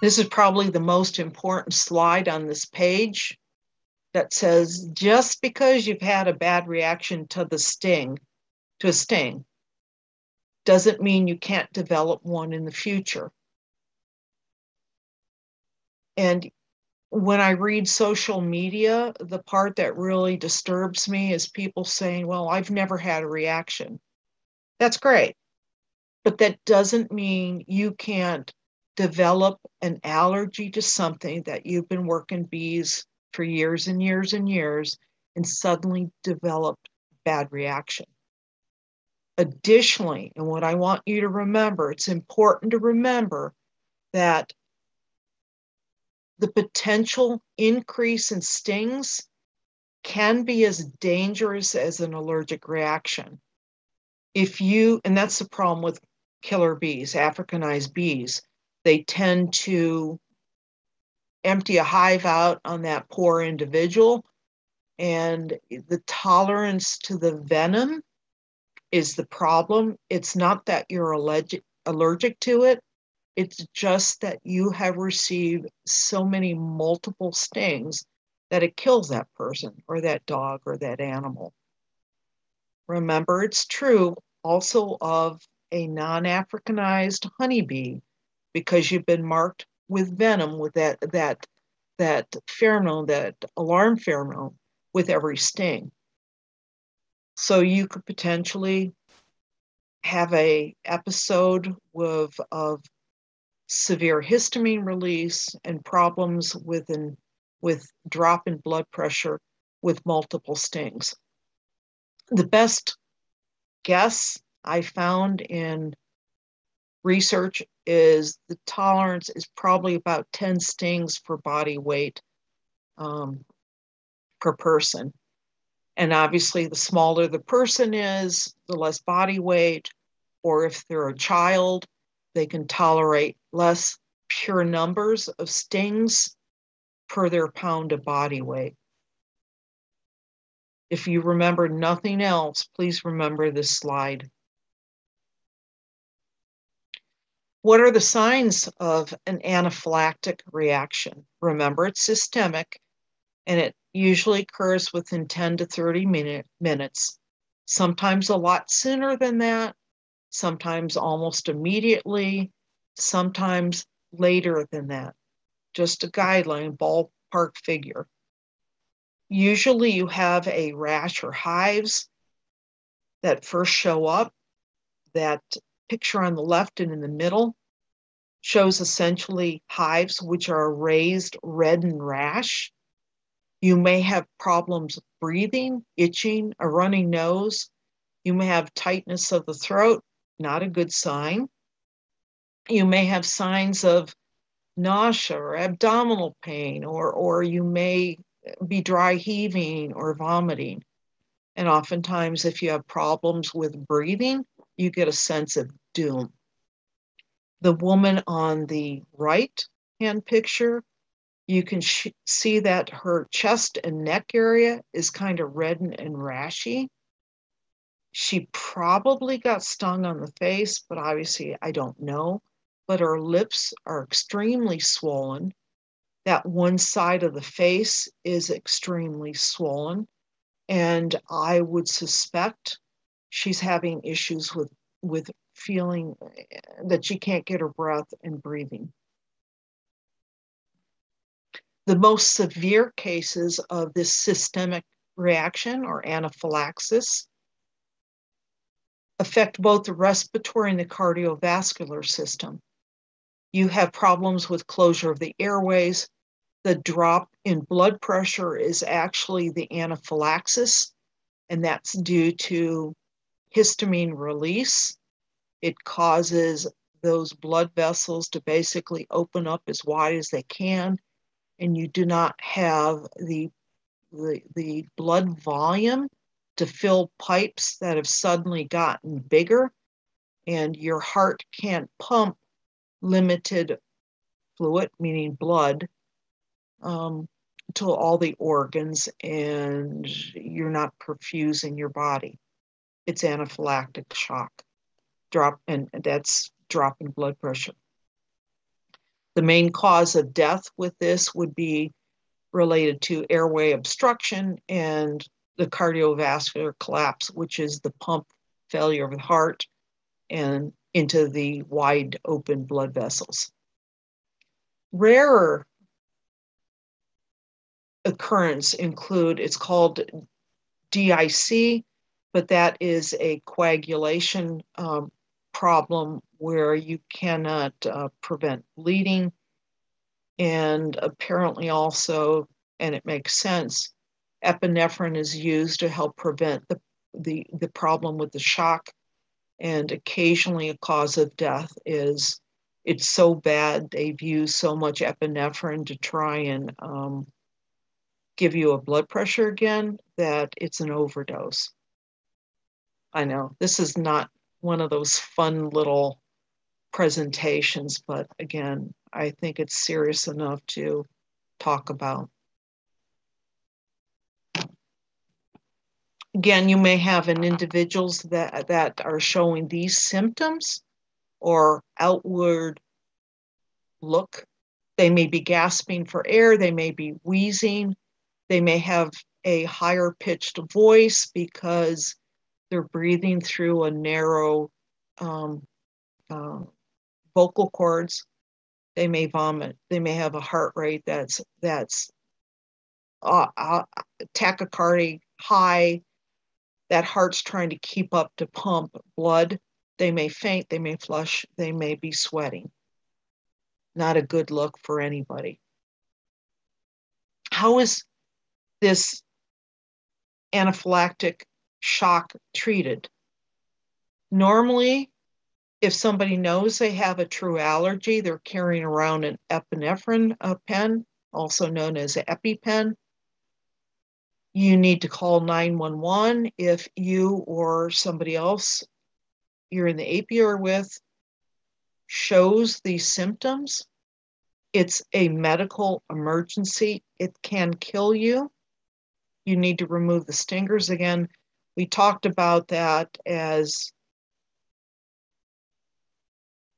This is probably the most important slide on this page that says, just because you've had a bad reaction to a sting, doesn't mean you can't develop one in the future. And when I read social media, the part that really disturbs me is people saying, well, I've never had a reaction. That's great. But that doesn't mean you can't develop an allergy to something that you've been working bees for years and years and years and suddenly developed bad reaction. Additionally, and what I want you to remember, it's important to remember that the potential increase in stings can be as dangerous as an allergic reaction. And that's the problem with killer bees, Africanized bees. They tend to empty a hive out on that poor individual, and the tolerance to the venom is the problem. It's not that you're allergic to it. It's just that you have received so many multiple stings that it kills that person or that dog or that animal. Remember, it's true also of a non-Africanized honeybee, because you've been marked with venom, with that pheromone, that alarm pheromone with every sting. So you could potentially have an episode of severe histamine release and problems with drop in blood pressure with multiple stings. The best guess I found in research is the tolerance is probably about 10 stings per body weight per person. And obviously, the smaller the person is, the less body weight, or if they're a child, they can tolerate less pure numbers of stings per their pound of body weight. If you remember nothing else, please remember this slide. What are the signs of an anaphylactic reaction? Remember, it's systemic, and it usually occurs within 10 to 30 minutes, sometimes a lot sooner than that, sometimes almost immediately, sometimes later than that. Just a guideline, ballpark figure. Usually you have a rash or hives that first show up. That picture on the left and in the middle shows essentially hives which are raised red and rash. You may have problems breathing, itching, a runny nose. You may have tightness of the throat, not a good sign. You may have signs of nausea or abdominal pain, or you may be dry heaving or vomiting. And oftentimes, if you have problems with breathing, you get a sense of doom. The woman on the right-hand picture, you can see that her chest and neck area is kind of red and rashy. She probably got stung on the face, but obviously I don't know. But her lips are extremely swollen. That one side of the face is extremely swollen. And I would suspect she's having issues with feeling that she can't get her breath and breathing. The most severe cases of this systemic reaction or anaphylaxis affect both the respiratory and the cardiovascular system. You have problems with closure of the airways. The drop in blood pressure is actually the anaphylaxis, and that's due to histamine release. It causes those blood vessels to basically open up as wide as they can, and you do not have the blood volume to fill pipes that have suddenly gotten bigger, and your heart can't pump limited fluid, meaning blood, to all the organs, and you're not perfusing your body. It's anaphylactic shock, and that's drop in blood pressure. The main cause of death with this would be related to airway obstruction and the cardiovascular collapse, which is the pump failure of the heart and into the wide open blood vessels. Rarer occurrence include, it's called DIC, but that is a coagulation problem where you cannot prevent bleeding. And apparently also, and it makes sense, epinephrine is used to help prevent the problem with the shock. And occasionally a cause of death is it's so bad they've used so much epinephrine to try and give you a blood pressure again that it's an overdose. I know this is not one of those fun little presentations, but again, I think it's serious enough to talk about. Again, you may have in individuals that are showing these symptoms or outward look. They may be gasping for air, they may be wheezing, they may have a higher pitched voice because they're breathing through a narrow vocal cords. They may vomit. They may have a heart rate that's tachycardia high. That heart's trying to keep up to pump blood. They may faint. They may flush. They may be sweating. Not a good look for anybody. How is this anaphylactic shock treated? Normally, if somebody knows they have a true allergy, they're carrying around an epinephrine pen, also known as an EpiPen. You need to call 911 if you or somebody else you're in the apiary with shows these symptoms. It's a medical emergency. It can kill you. You need to remove the stingers. Again, we talked about that as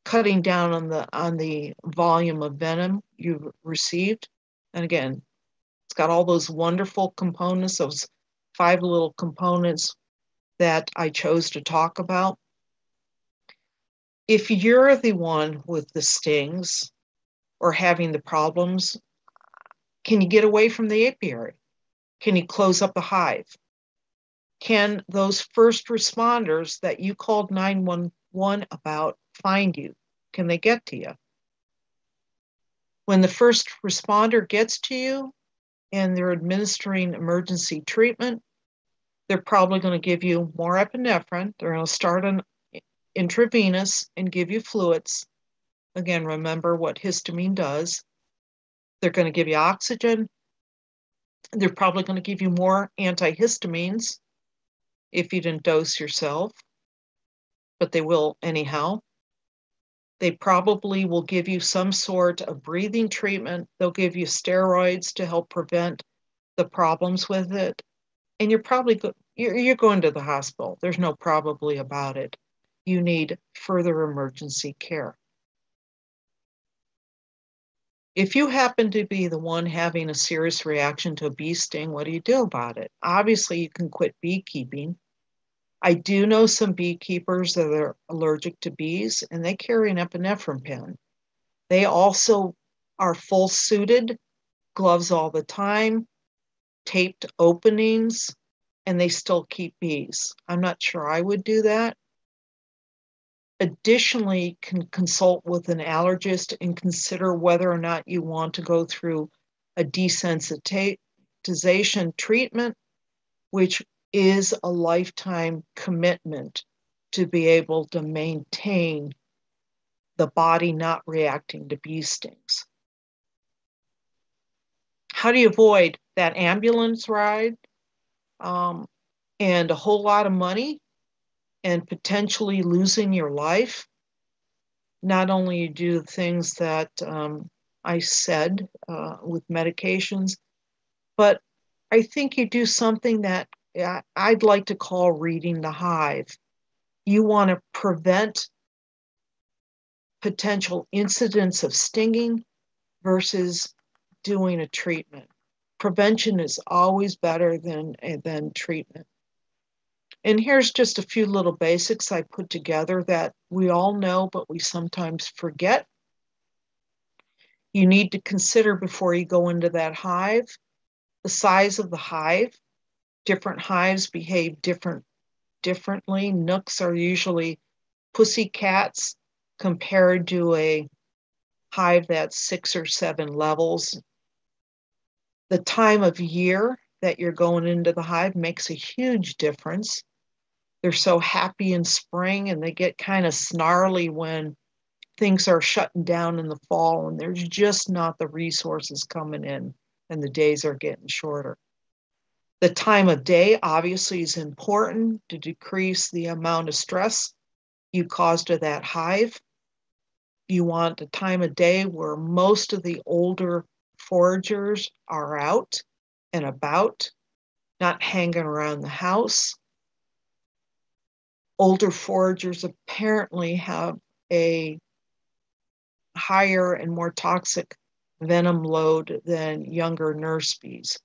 cutting down on the volume of venom you've received. And again, it's got all those wonderful components, those 5 little components that I chose to talk about. If you're the one with the stings or having the problems, can you get away from the apiary? Can you close up the hive? Can those first responders that you called 911 about find you? Can they get to you? When the first responder gets to you and they're administering emergency treatment, they're probably going to give you more epinephrine. They're going to start an intravenous and give you fluids. Again, remember what histamine does. They're going to give you oxygen. They're probably going to give you more antihistamines if you didn't dose yourself, but they will anyhow. They probably will give you some sort of breathing treatment. They'll give you steroids to help prevent the problems with it. And you're probably you're going to the hospital. There's no probably about it. You need further emergency care. If you happen to be the one having a serious reaction to a bee sting, what do you do about it? Obviously, you can quit beekeeping. I do know some beekeepers that are allergic to bees, and they carry an epinephrine pen. They also are full suited, gloves all the time, taped openings, and they still keep bees. I'm not sure I would do that. Additionally, can consult with an allergist and consider whether or not you want to go through a desensitization treatment, which is a lifetime commitment to be able to maintain the body not reacting to bee stings. How do you avoid that ambulance ride and a whole lot of money and potentially losing your life? Not only you do the things that I said with medications, but I think you do something that I'd like to call reading the hive. You want to prevent potential incidents of stinging versus doing a treatment. Prevention is always better than treatment. And here's just a few little basics I put together that we all know, but we sometimes forget. You need to consider before you go into that hive, the size of the hive. Different hives behave differently. Nooks are usually pussycats compared to a hive that's 6 or 7 levels. The time of year that you're going into the hive makes a huge difference. They're so happy in spring and they get kind of snarly when things are shutting down in the fall and there's just not the resources coming in and the days are getting shorter. The time of day obviously is important to decrease the amount of stress you cause to that hive. You want a time of day where most of the older foragers are out and about, not hanging around the house. Older foragers apparently have a higher and more toxic venom load than younger nurse bees.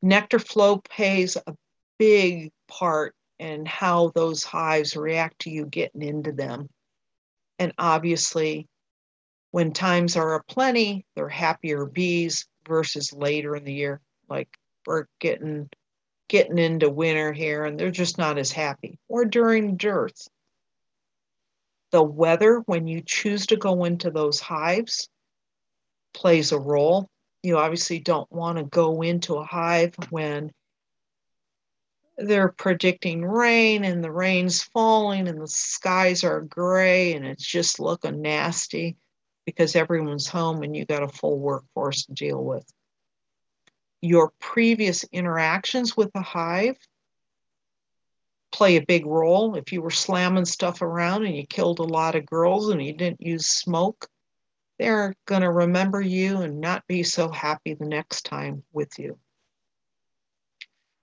Nectar flow plays a big part in how those hives react to you getting into them. And obviously, when times are aplenty, they're happier bees versus later in the year. Like we're getting into winter here and they're just not as happy. Or during dearth. The weather, when you choose to go into those hives, plays a role. You obviously don't want to go into a hive when they're predicting rain and the rain's falling and the skies are gray and it's just looking nasty because everyone's home and you got a full workforce to deal with. Your previous interactions with the hive play a big role. If you were slamming stuff around and you killed a lot of girls and you didn't use smoke, they're going to remember you and not be so happy the next time with you.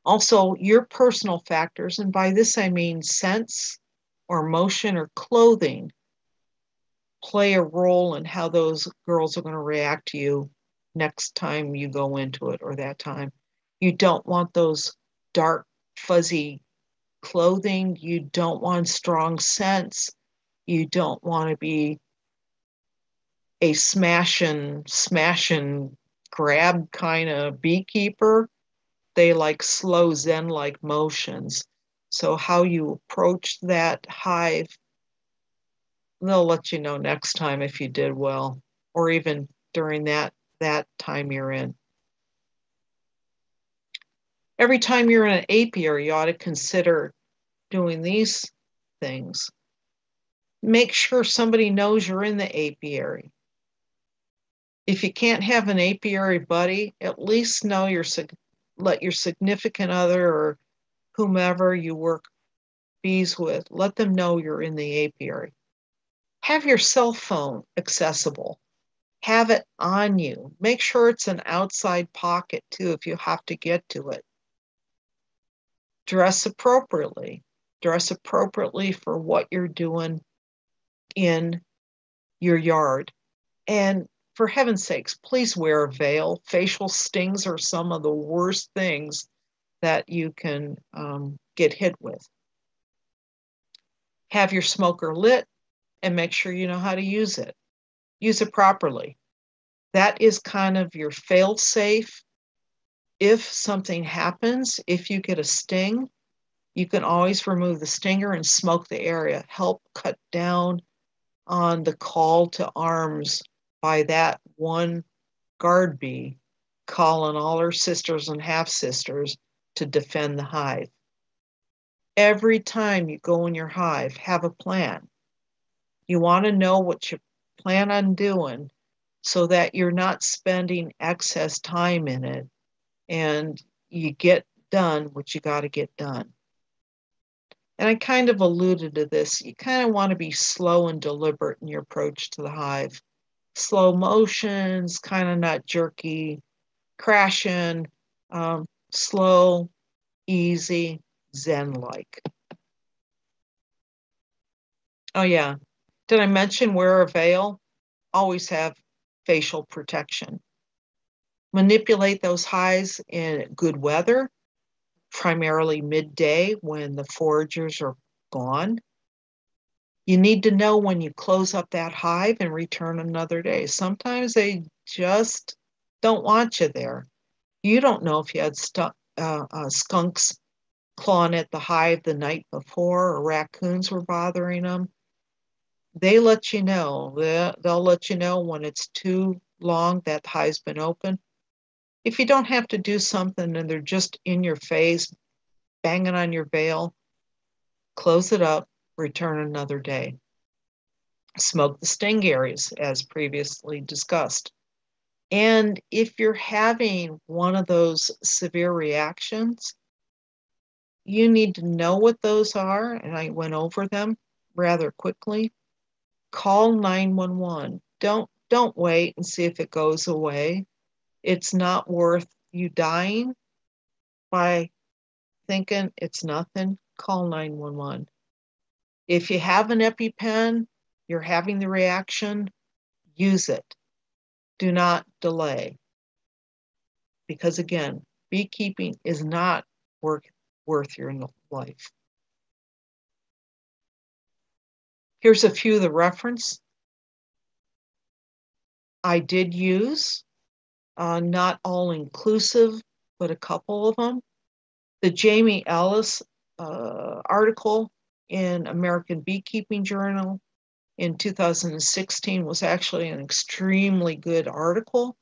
Also, your personal factors, and by this I mean scents or motion or clothing, play a role in how those girls are going to react to you next time you go into it or that time. You don't want those dark, fuzzy clothing. You don't want strong scents. You don't want to be a smash and grab kind of beekeeper. They like slow Zen-like motions. So how you approach that hive, they'll let you know next time if you did well, or even during that time you're in. Every time you're in an apiary, you ought to consider doing these things. Make sure somebody knows you're in the apiary. If you can't have an apiary buddy, at least know let your significant other or whomever you work bees with, let them know you're in the apiary. Have your cell phone accessible. Have it on you. Make sure it's an outside pocket too if you have to get to it. Dress appropriately. Dress appropriately for what you're doing in your yard. And for heaven's sakes, please wear a veil. Facial stings are some of the worst things that you can get hit with. Have your smoker lit and make sure you know how to use it. Use it properly. That is kind of your fail-safe. If something happens, if you get a sting, you can always remove the stinger and smoke the area. Help cut down on the call to arms by that one guard bee calling all her sisters and half-sisters to defend the hive. Every time you go in your hive, have a plan. You want to know what you plan on doing so that you're not spending excess time in it and you get done what you got to get done. And I kind of alluded to this. You kind of want to be slow and deliberate in your approach to the hive. Slow motions, kind of not jerky, crashing, slow, easy, Zen-like. Oh, yeah. Did I mention wear a veil? Always have facial protection. Manipulate those hives in good weather, primarily midday when the foragers are gone. You need to know when you close up that hive and return another day. Sometimes they just don't want you there. You don't know if you had skunks clawing at the hive the night before or raccoons were bothering them. They let you know. They'll let you know when it's too long that the hive's been open. If you don't have to do something and they're just in your face, banging on your veil, close it up, return another day. Smoke the stingaries, as previously discussed. And if you're having one of those severe reactions, you need to know what those are, and I went over them rather quickly. Call 911. Don't wait and see if it goes away. It's not worth you dying by thinking it's nothing. Call 911. If you have an EpiPen, you're having the reaction, use it. Do not delay. Because again, beekeeping is not worth your life. Here's a few of the reference I did use, not all inclusive, but a couple of them. The Jamie Ellis article in American Beekeeping Journal in 2016 was actually an extremely good article.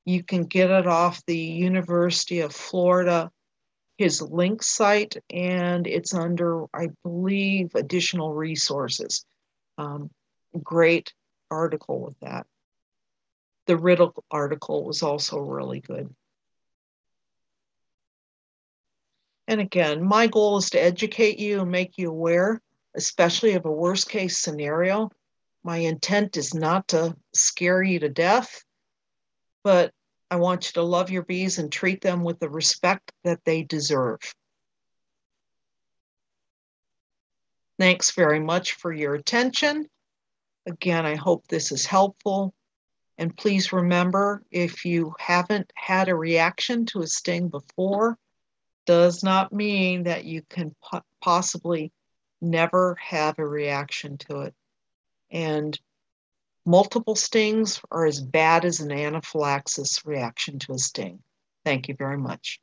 You can get it off the University of Florida, his link site, and it's under, I believe, additional resources. Great article with that. The Riddle article was also really good. And again, my goal is to educate you and make you aware, especially of a worst case scenario. My intent is not to scare you to death, but I want you to love your bees and treat them with the respect that they deserve. Thanks very much for your attention. Again, I hope this is helpful. And please remember, if you haven't had a reaction to a sting before, does not mean that you can possibly never have a reaction to it. And multiple stings are as bad as an anaphylaxis reaction to a sting. Thank you very much.